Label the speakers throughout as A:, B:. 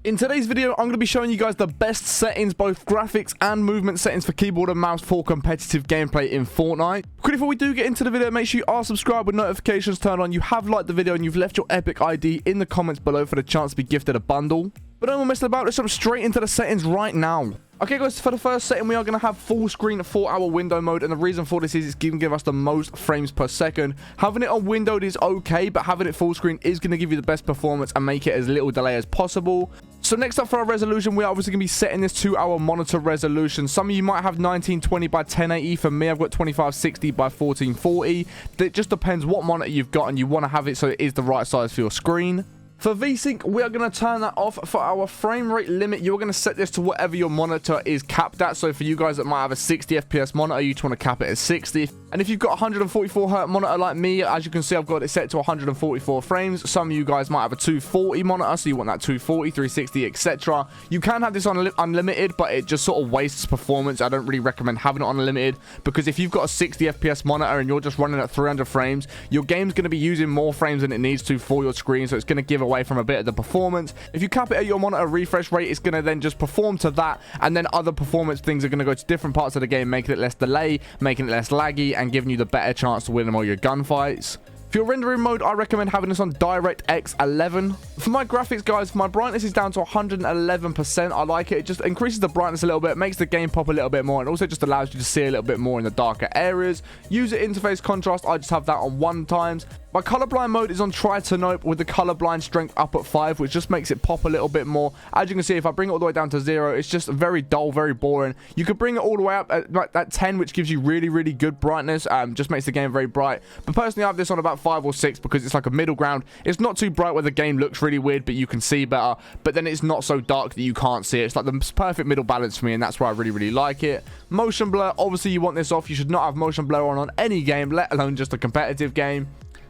A: In today's video, I'm going to be showing you guys the best settings, both graphics and movement settings for keyboard and mouse for competitive gameplay in Fortnite. Quickly before we do get into the video, make sure you are subscribed with notifications turned on, you have liked the video, and you've left your Epic ID in the comments below for the chance to be gifted a bundle. But no more messing about, let's jump straight into the settings right now. Okay guys, for the first setting, we are going to have full screen 4-hour window mode, and the reason for this is it's going to give us the most frames per second. Having it on windowed is okay, but having it full screen is going to give you the best performance and make it as little delay as possible. So next up for our resolution, we are obviously going to be setting this to our monitor resolution. Some of you might have 1920 by 1080. For me, I've got 2560 by 1440. It just depends what monitor you've got, and you want to have it so it is the right size for your screen. For VSync, we are going to turn that off. For our frame rate limit, you're going to set this to whatever your monitor is capped at. So for you guys that might have a 60 FPS monitor, you just want to cap it at 60. And if you've got a 144Hz monitor like me, as you can see, I've got it set to 144 frames. Some of you guys might have a 240 monitor, so you want that 240, 360, etc. You can have this on unlimited, but it just sort of wastes performance. I don't really recommend having it on unlimited, because if you've got a 60 FPS monitor and you're just running at 300 frames, your game's going to be using more frames than it needs to for your screen, so it's going to give away from a bit of the performance. If you cap it at your monitor refresh rate, it's going to then just perform to that, and then other performance things are going to go to different parts of the game, making it less delay, making it less laggy, and giving you the better chance to win all your gunfights. For your rendering mode, I recommend having this on DirectX 11. For my graphics, guys, my brightness is down to 111%. I like it. It just increases the brightness a little bit, makes the game pop a little bit more, and also just allows you to see a little bit more in the darker areas. User interface contrast, I just have that on 1 times. My colorblind mode is on try to nope with the colorblind strength up at 5, which just makes it pop a little bit more. As you can see, if I bring it all the way down to 0, it's just very dull, very boring. You could bring it all the way up at 10, which gives you really, really good brightness. Just makes the game very bright. But personally, I have this on about 5 or 6 because it's like a middle ground. It's not too bright where the game looks really weird, but you can see better. But then it's not so dark that you can't see it. It's like the perfect middle balance for me, and that's where I really, really like it. Motion blur, obviously you want this off. You should not have motion blur on any game, let alone just a competitive game.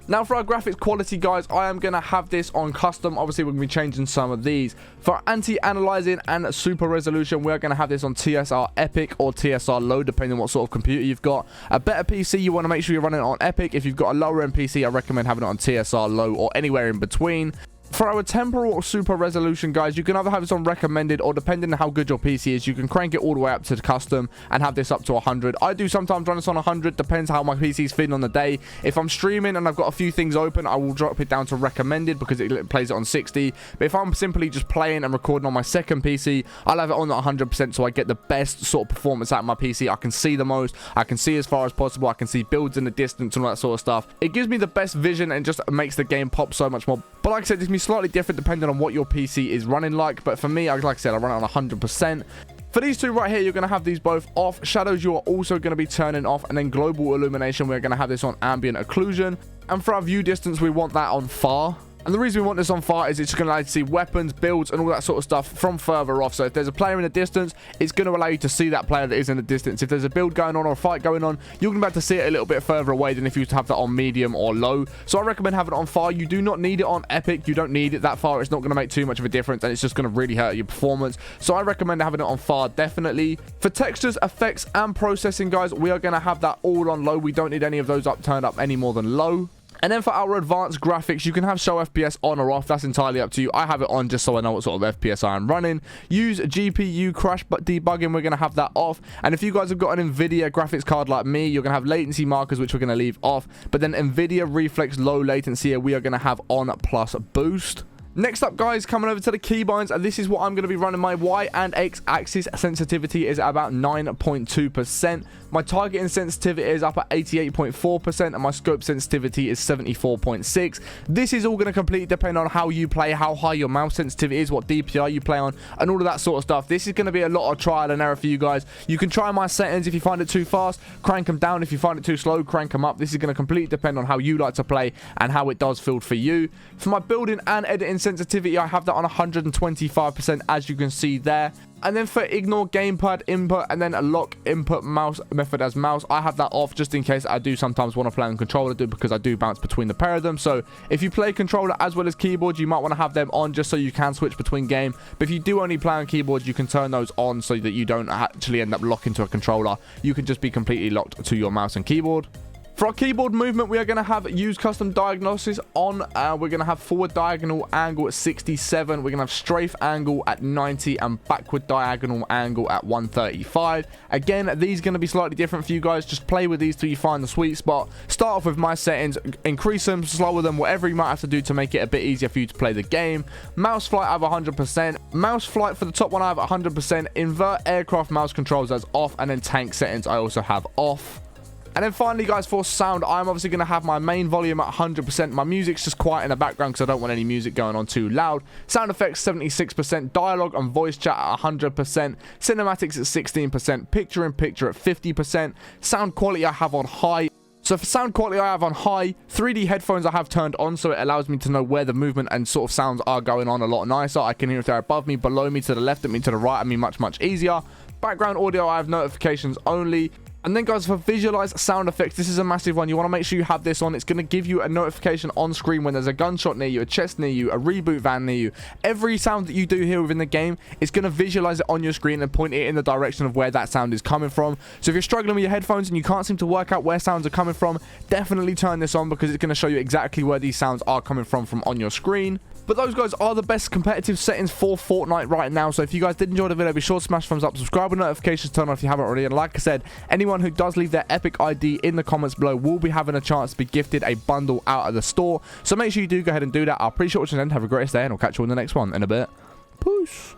A: Now for our graphics quality, guys, I am going to have this on custom. Obviously, we're going to be changing some of these. For anti-aliasing and super resolution, we're going to have this on TSR Epic or TSR Low, depending on what sort of computer you've got. A better PC, you want to make sure you're running it on Epic. If you've got a lower end PC, I recommend having it on TSR Low or anywhere in between. For our temporal or super resolution, guys, you can either have this on recommended, or depending on how good your PC is, you can crank it all the way up to custom and have this up to 100. I do sometimes run this on 100, depends how my PC's feeling on the day. If I'm streaming and I've got a few things open, I will drop it down to recommended because it plays it on 60. But if I'm simply just playing and recording on my second PC, I'll have it on at 100% so I get the best sort of performance out of my PC. I can see the most, I can see as far as possible, I can see builds in the distance and all that sort of stuff. It gives me the best vision and just makes the game pop so much more. But like I said, this can be slightly different depending on what your PC is running like. But for me, like I said, I run it on 100%. For these two right here, you're going to have these both off. Shadows, you are also going to be turning off. And then global illumination, we're going to have this on ambient occlusion. And for our view distance, we want that on far. And the reason we want this on far is it's going to allow you to see weapons, builds, and all that sort of stuff from further off. So if there's a player in the distance, it's going to allow you to see that player that is in the distance. If there's a build going on or a fight going on, you're going to be able to see it a little bit further away than if you have that on medium or low. So I recommend having it on far. You do not need it on epic. You don't need it that far. It's not going to make too much of a difference, and it's just going to really hurt your performance. So I recommend having it on far, definitely. For textures, effects, and processing, guys, we are going to have that all on low. We don't need any of those turned up any more than low. And then for our advanced graphics, you can have show FPS on or off. That's entirely up to you. I have it on just so I know what sort of FPS I am running. Use GPU crash debugging. We're going to have that off. And if you guys have got an NVIDIA graphics card like me, you're going to have latency markers, which we're going to leave off. But then NVIDIA reflex low latency here, we are going to have on plus boost. Next up, guys, coming over to the keybinds, and this is what I'm going to be running. My Y and X axis sensitivity is at about 9.2%. My targeting sensitivity is up at 88.4%, and my scope sensitivity is 74.6. This is all going to completely depend on how you play, how high your mouse sensitivity is, what DPI you play on, and all of that sort of stuff. This is going to be a lot of trial and error for you guys. You can try my settings. If you find it too fast, crank them down. If you find it too slow, crank them up. This is going to completely depend on how you like to play and how it does feel for you. For my building and editing sensitivity, I have that on 125%, as you can see there. And then for ignore gamepad input and then a lock input mouse method as mouse, I have that off just in case I do sometimes want to play on controller, because I do bounce between the pair of them. So if you play controller as well as keyboard, you might want to have them on just so you can switch between game. But if you do only play on keyboard, you can turn those on so that you don't actually end up locking to a controller. You can just be completely locked to your mouse and keyboard. For our keyboard movement, we are going to have use custom diagnosis on. We're going to have forward diagonal angle at 67. We're going to have strafe angle at 90 and backward diagonal angle at 135. Again, these are going to be slightly different for you guys. Just play with these till you find the sweet spot. Start off with my settings, increase them, slower them, whatever you might have to do to make it a bit easier for you to play the game. Mouse flight I have 100%. Mouse flight for the top one I have 100%. Invert aircraft mouse controls as off, and then tank settings I also have off. And then finally, guys, for sound, I'm obviously going to have my main volume at 100%. My music's just quiet in the background because I don't want any music going on too loud. Sound effects, 76%. Dialogue and voice chat at 100%. Cinematics at 16%. Picture-in-picture at 50%. Sound quality I have on high. So for sound quality, I have on high. 3D headphones I have turned on, so it allows me to know where the movement and sort of sounds are going on a lot nicer. I can hear if they're above me, below me, to the left of me, to the right of me, much easier. Background audio, I have notifications only. And then, guys, for visualize sound effects, this is a massive one. You want to make sure you have this on. It's going to give you a notification on screen when there's a gunshot near you, a chest near you, a reboot van near you. Every sound that you do here within the game, it's going to visualize it on your screen and point it in the direction of where that sound is coming from. So if you're struggling with your headphones and you can't seem to work out where sounds are coming from, definitely turn this on because it's going to show you exactly where these sounds are coming from on your screen. But those, guys, are the best competitive settings for Fortnite right now. So if you guys did enjoy the video, be sure to smash thumbs up, subscribe with notifications turned on if you haven't already. And like I said, anyone who does leave their epic ID in the comments below will be having a chance to be gifted a bundle out of the store. So make sure you do go ahead and do that. I appreciate watching and have a great day, and I'll catch you on the next one in a bit. Peace.